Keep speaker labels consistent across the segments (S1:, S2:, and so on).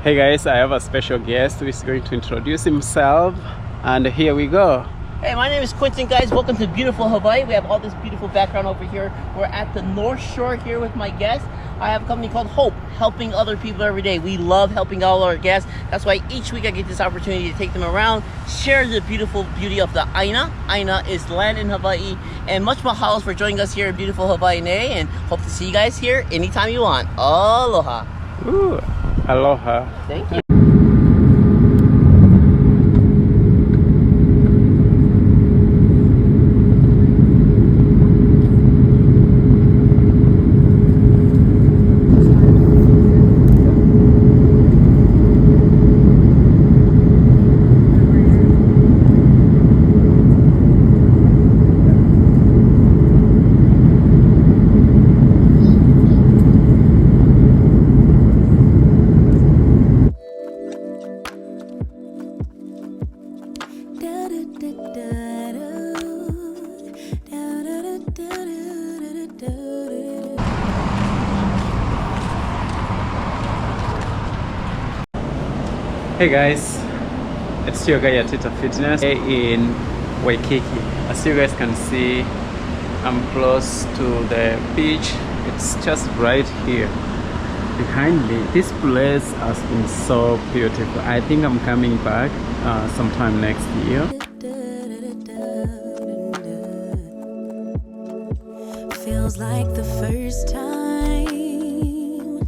S1: Hey guys, I have a special guest who is going to introduce himself, and here we go.
S2: Hey, my name is Quentin, guys. Welcome to beautiful Hawaii. We have all this beautiful background over here. We're at the North Shore here with my guest. I have a company called Hope, helping other people every day. We love helping all our guests. That's why each week I get this opportunity to take them around, share the beautiful beauty of the Aina. Aina is land in Hawaii. And much mahalo for joining us here in beautiful Hawaii, and hope to see you guys here anytime you want. Aloha.
S1: Ooh, aloha.
S2: Thank you.
S1: Hey guys, it's your guy Atita Fitness in Waikiki. As you guys can see, I'm close to the beach. It's just right here behind me. This place has been so beautiful. I think I'm coming back sometime next year.
S3: Feels like the first time.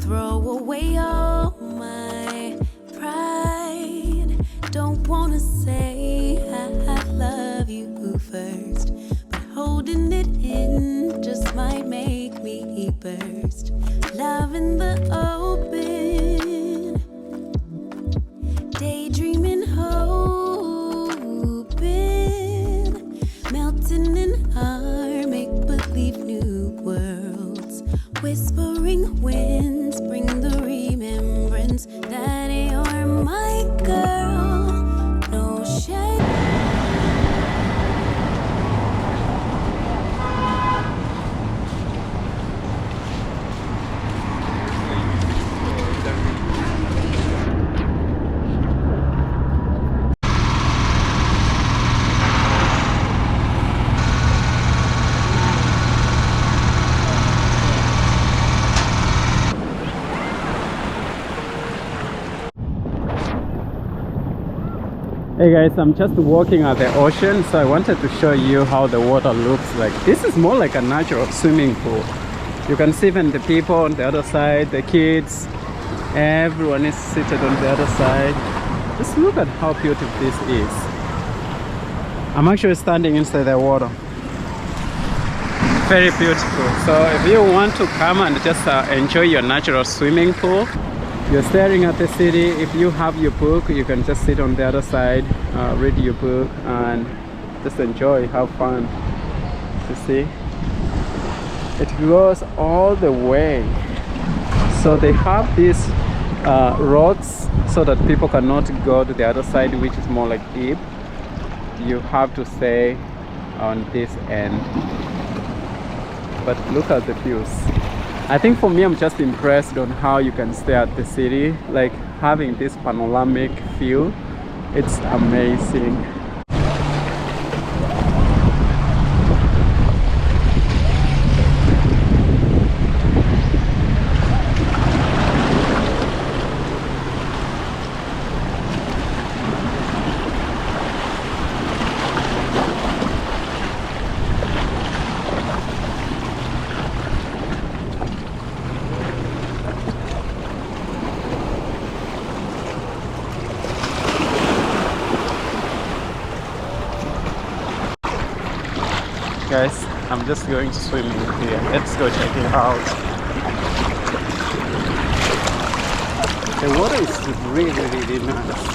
S3: Throw away all my pride. Don't wanna say I love you first, but holding it in just might make me burst. Love in the open, daydreaming, hoping, melting in our make-believe new worlds. Whispering winds bring the remembrance that you're my girl. No shame.
S1: Hey guys, I'm just walking at the ocean, so I wanted to show you how the water looks like. This is more like a natural swimming pool. You can see even the people on the other side, the kids, everyone is seated on the other side. Just look at how beautiful this is. I'm actually standing inside the water. Very beautiful. So if you want to come and just enjoy your natural swimming pool, you're staring at the city. If you have your book, you can just sit on the other side, read your book, and just enjoy, have fun. You see, it goes all the way. So they have these roads so that people cannot go to the other side, which is more like deep. You have to stay on this end. But look at the views. I think for me, I'm just impressed on how you can stay at the city, like having this panoramic view. It's amazing. Guys, I'm just going to swim here. Let's go check it out. The water is really nice.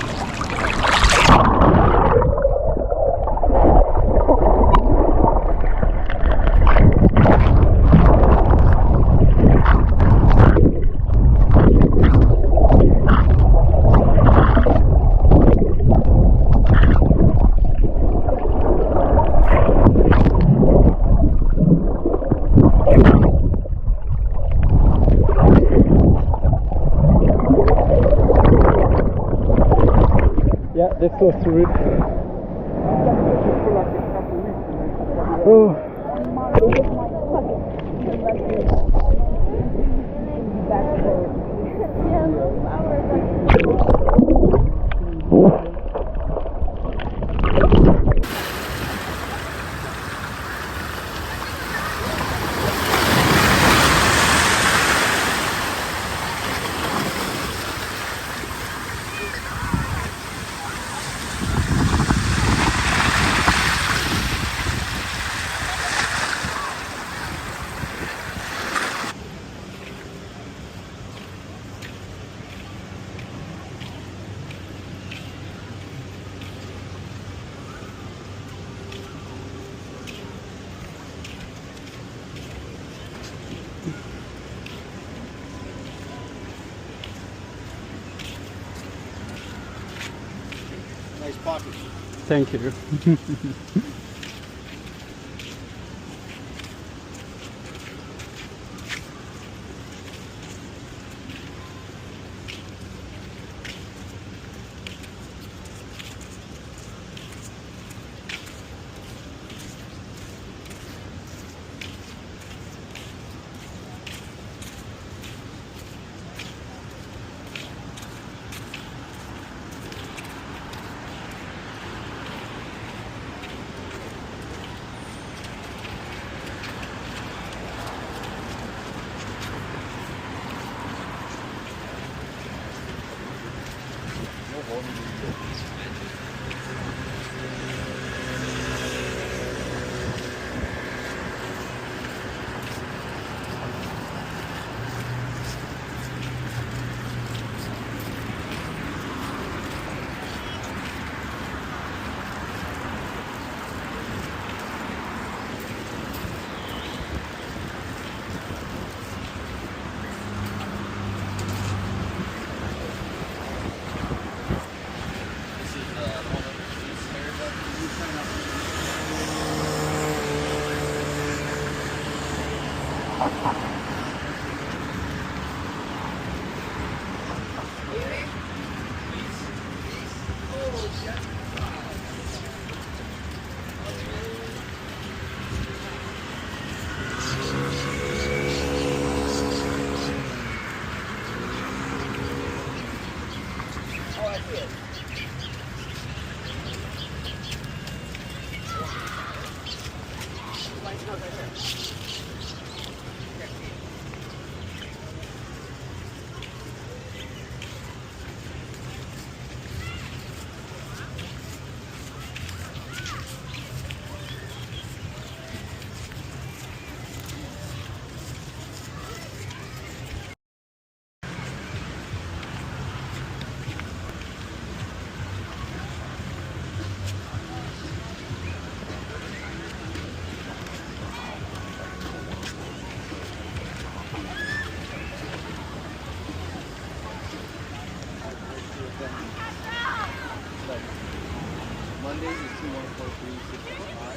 S1: so sweet. Oh.
S4: Nice pocket.
S1: Thank you.
S4: Mondays is 2143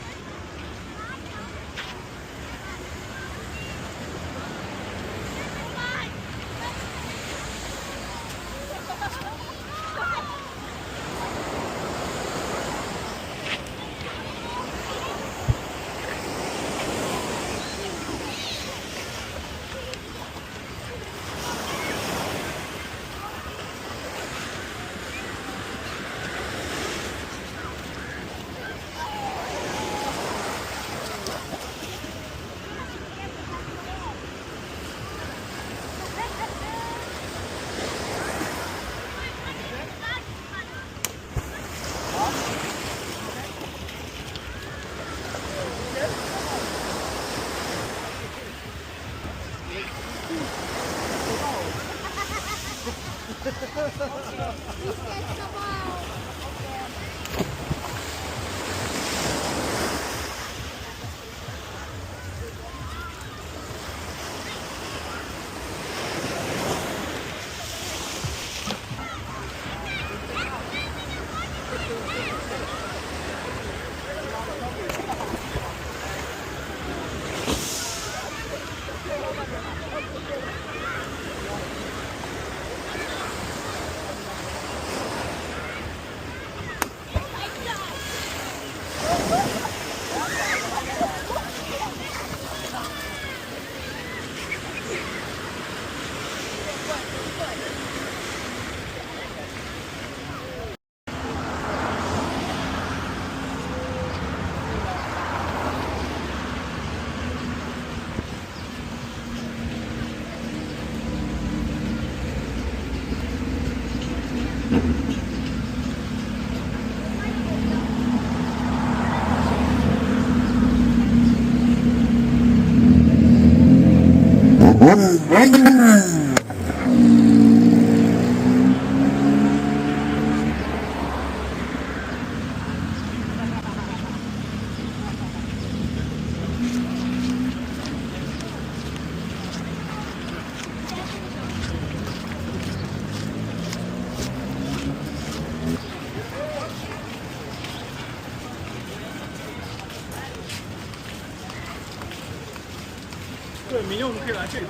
S1: 对，明天我们可以来这里。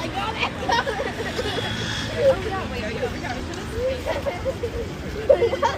S5: I got it.